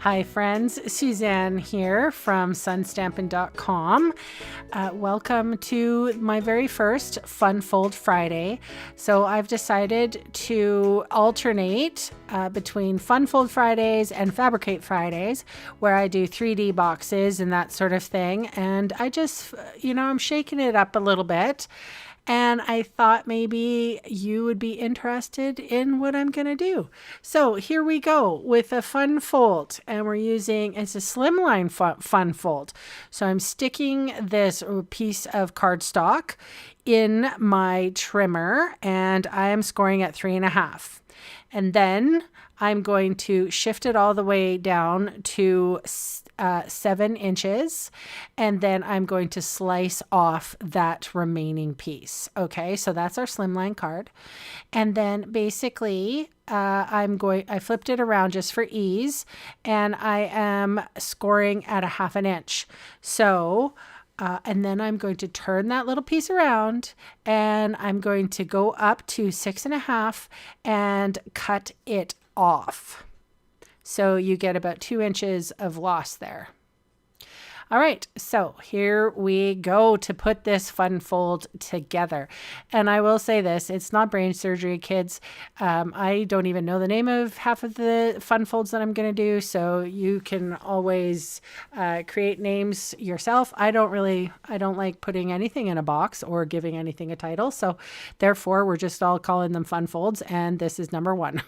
Hi friends, Suzanne here from sunstampin.com. Welcome to my very first Fun Fold Friday. So I've decided to alternate between Fun Fold Fridays and Fabricate Fridays, where I do 3D boxes and that sort of thing. And I just, I'm shaking it up a little bit. And I thought maybe you would be interested in what I'm going to do. So here we go with a fun fold. And we're using, it's a slimline fun fold. So I'm sticking this piece of cardstock in my trimmer and I am scoring at 3.5. And I'm going to shift it all the way down to 7 inches, and then I'm going to slice off that remaining piece. Okay, so that's our slimline card. And then basically I flipped it around just for ease, and I am scoring at 1/2 inch. So and then I'm going to turn that little piece around and I'm going to go up to 6.5 and cut it off. So you get about 2 inches of loss there. All right, so here we go to put this fun fold together. And I will say this, it's not brain surgery, kids. I don't even know the name of half of the fun folds that I'm going to do, so you can always create names yourself. I don't like putting anything in a box or giving anything a title, so therefore we're just all calling them fun folds, and this is number 1.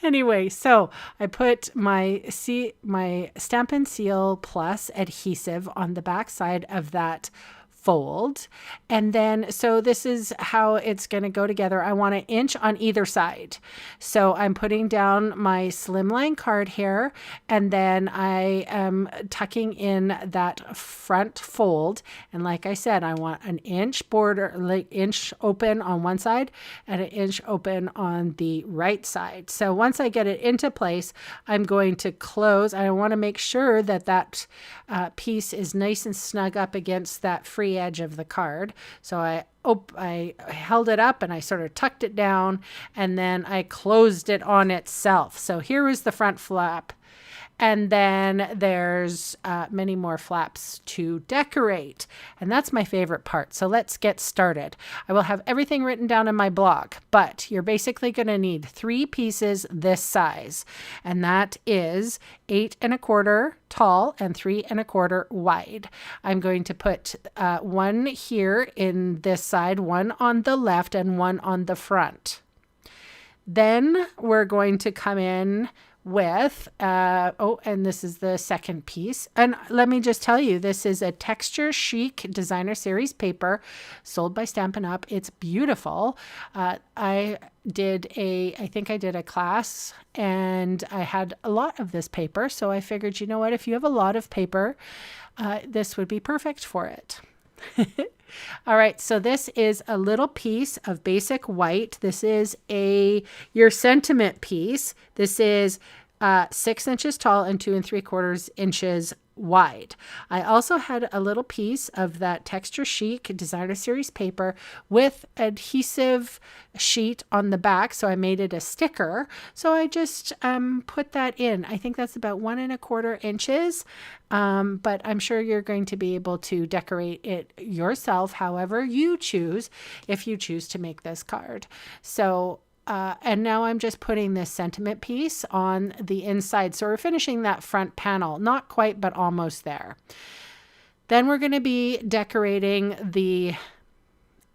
Anyway, so I put my Stampin' Seal Plus adhesive on the back side of that fold. And then, so this is how it's going to go together. I want 1 inch on either side. So I'm putting down my slimline card here, and then I am tucking in that front fold. And like I said, I want 1 inch border, like inch open on one side and 1 inch open on the right side. So once I get it into place, I'm going to close. I want to make sure that that piece is nice and snug up against that free edge of the card. So I held it up and I sort of tucked it down, and then I closed it on itself. So here is the front flap. And then there's many more flaps to decorate. And that's my favorite part. So let's get started. I will have everything written down in my blog, but you're basically going to need 3 pieces this size. And that is 8.25 tall and 3.25 wide. I'm going to put 1 here in this side, 1 on the left and 1 on the front. Then we're going to come in with, and this is the second piece. And let me just tell you, this is a texture chic designer series paper sold by Stampin' Up. It's beautiful. I think I did a class and I had a lot of this paper. So I figured, you know what, if you have a lot of paper, this would be perfect for it. All right, so this is a little piece of basic white. This is your sentiment piece. This is 6 inches tall and 2.75 inches wide. I also had a little piece of that texture chic designer series paper with adhesive sheet on the back, so I made it a sticker. So I just put that in. I think that's about 1.25 inches, but I'm sure you're going to be able to decorate it yourself however you choose, if you choose to make this card. So and now I'm just putting this sentiment piece on the inside. So we're finishing that front panel. Not quite, but almost there. Then we're going to be decorating the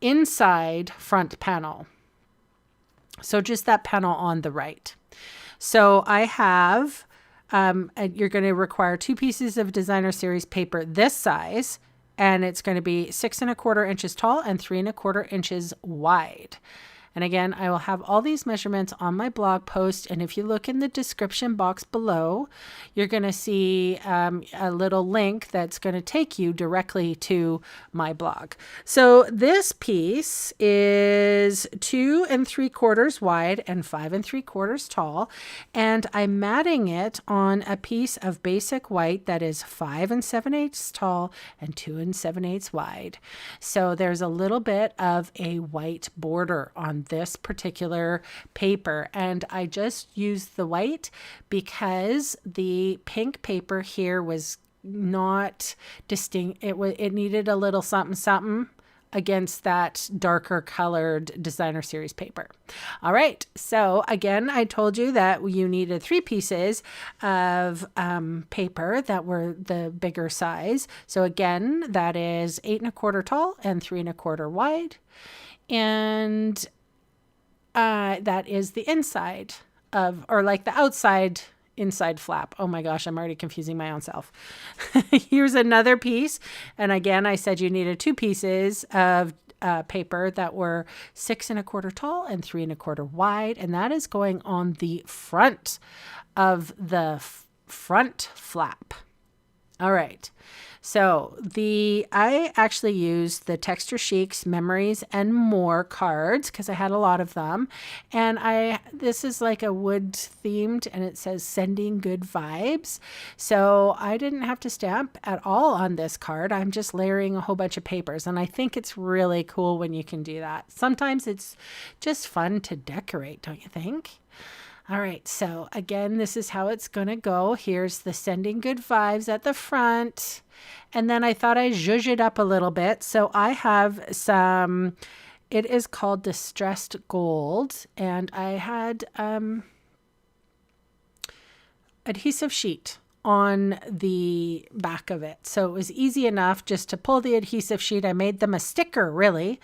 inside front panel. So just that panel on the right. So I have, you're going to require 2 pieces of designer series paper this size, and it's going to be 6.25 inches tall and 3.25 inches wide. And again, I will have all these measurements on my blog post. And if you look in the description box below, you're going to see a little link that's going to take you directly to my blog. So this piece is 2.75 wide and 5.75 tall. And I'm matting it on a piece of basic white that is 5 7/8 tall and 2 7/8 wide. So there's a little bit of a white border on this particular paper. And I just used the white because the pink paper here was not distinct. It needed a little something something against that darker colored designer series paper. All right. So again, I told you that you needed 3 pieces of paper that were the bigger size. So again, that is 8 1/4 tall and 3 1/4 wide. And that is the inside of, or like the outside inside flap. Oh my gosh, I'm already confusing my own self. Here's another piece. And again, I said you needed 2 pieces of paper that were 6 1/4 tall and 3 1/4 wide. And that is going on the front of the front flap. All right. So I actually used the Texture Chics Memories and More cards because I had a lot of them. And this is like a wood themed, and it says sending good vibes. So I didn't have to stamp at all on this card. I'm just layering a whole bunch of papers. And I think it's really cool when you can do that. Sometimes it's just fun to decorate, don't you think? All right, so again, this is how it's going to go. Here's the sending good vibes at the front. And then I thought I'd zhuzh it up a little bit. So I have some, it is called Distressed Gold. And I had adhesive sheet on the back of it. So it was easy enough just to pull the adhesive sheet. I made them a sticker, really.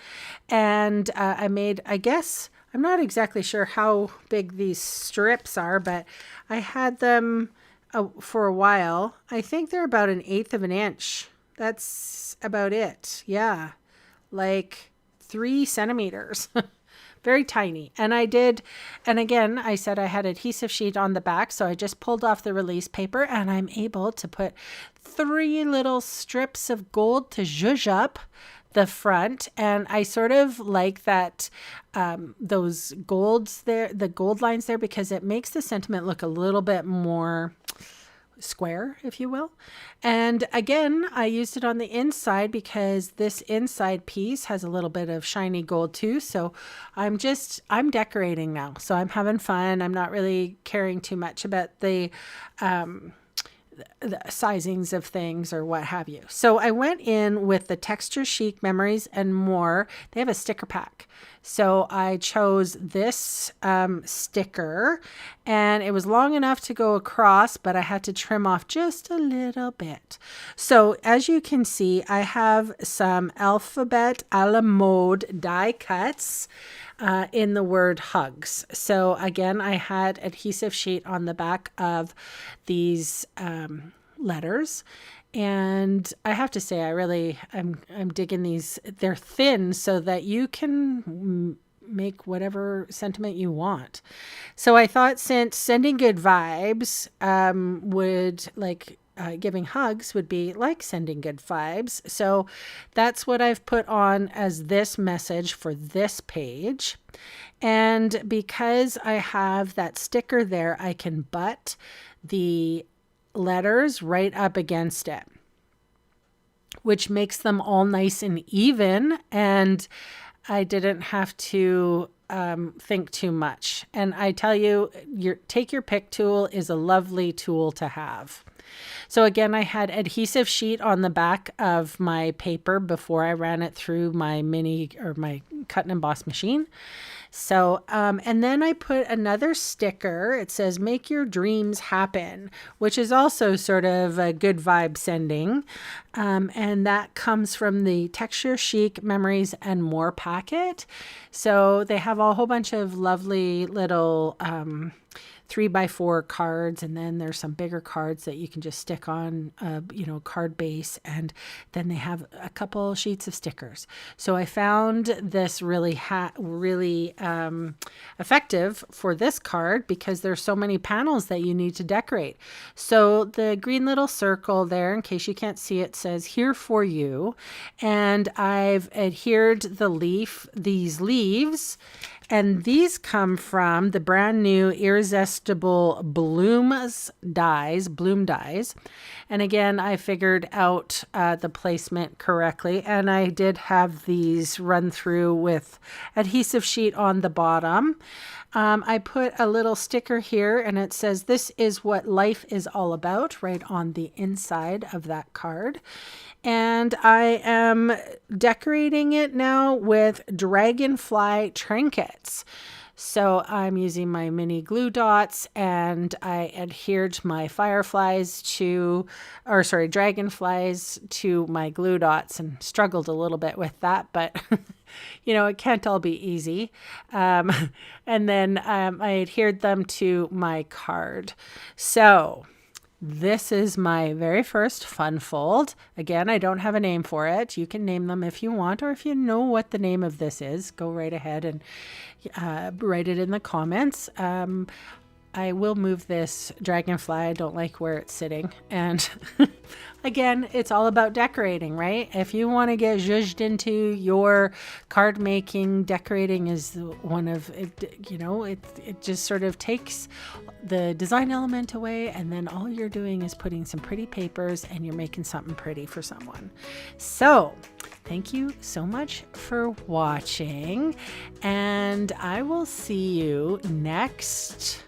And I made, I guess, I'm not exactly sure how big these strips are, but I had them for a while. I think they're about 1/8 of an inch. That's about it. Yeah. Like 3 centimeters. Very tiny. And again, I said I had adhesive sheet on the back, so I just pulled off the release paper and I'm able to put 3 little strips of gold to zhuzh up the front. And I sort of like that, those golds there, the gold lines there, because it makes the sentiment look a little bit more square, if you will. And again, I used it on the inside because this inside piece has a little bit of shiny gold too. So I'm decorating now. So I'm having fun. I'm not really caring too much about the sizings of things or what have you. So I went in with the Texture Chic Memories and More. They have a sticker pack. So I chose this sticker, and it was long enough to go across, but I had to trim off just a little bit. So as you can see, I have some alphabet a la mode die cuts in the word hugs. So again, I had adhesive sheet on the back of these letters. And I have to say, I'm digging these. They're thin so that you can make whatever sentiment you want. So I thought, since sending good vibes would like giving hugs would be like sending good vibes. So that's what I've put on as this message for this page. And because I have that sticker there, I can butt the letters right up against it, which makes them all nice and even. And I didn't have to think too much. And I tell you, take your pick tool is a lovely tool to have. So again, I had adhesive sheet on the back of my paper before I ran it through my my cut and emboss machine. So, and then I put another sticker. It says, make your dreams happen, which is also sort of a good vibe sending. And that comes from the Texture Chic Memories and More packet. So they have a whole bunch of lovely little 3x4 cards, and then there's some bigger cards that you can just stick on card base, and then they have a couple sheets of stickers. So I found this really effective for this card because there's so many panels that you need to decorate. So the green little circle there, in case you can't see it, says here for you, and I've adhered these leaves. And these come from the brand new Irresistible Bloom dies. And again, I figured out the placement correctly. And I did have these run through with adhesive sheet on the bottom. I put a little sticker here and it says, "This is what life is all about," right on the inside of that card. And I am decorating it now with dragonfly trinkets. So I'm using my mini glue dots, and I adhered my dragonflies to my glue dots, and struggled a little bit with that, but it can't all be easy. And then I adhered them to my card. So this is my very first fun fold. Again, I don't have a name for it. You can name them if you want, or if you know what the name of this is, go right ahead and write it in the comments. I will move this dragonfly. I don't like where it's sitting. And again, it's all about decorating, right? If you want to get zhuzhed into your card making, decorating is one of it, it just sort of takes the design element away, and then all you're doing is putting some pretty papers and you're making something pretty for someone. So thank you so much for watching, and I will see you next,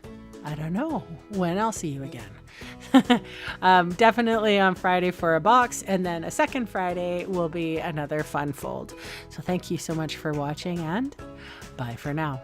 I don't know when I'll see you again. Definitely on Friday for a box, and then a second Friday will be another fun fold. So thank you so much for watching, and bye for now.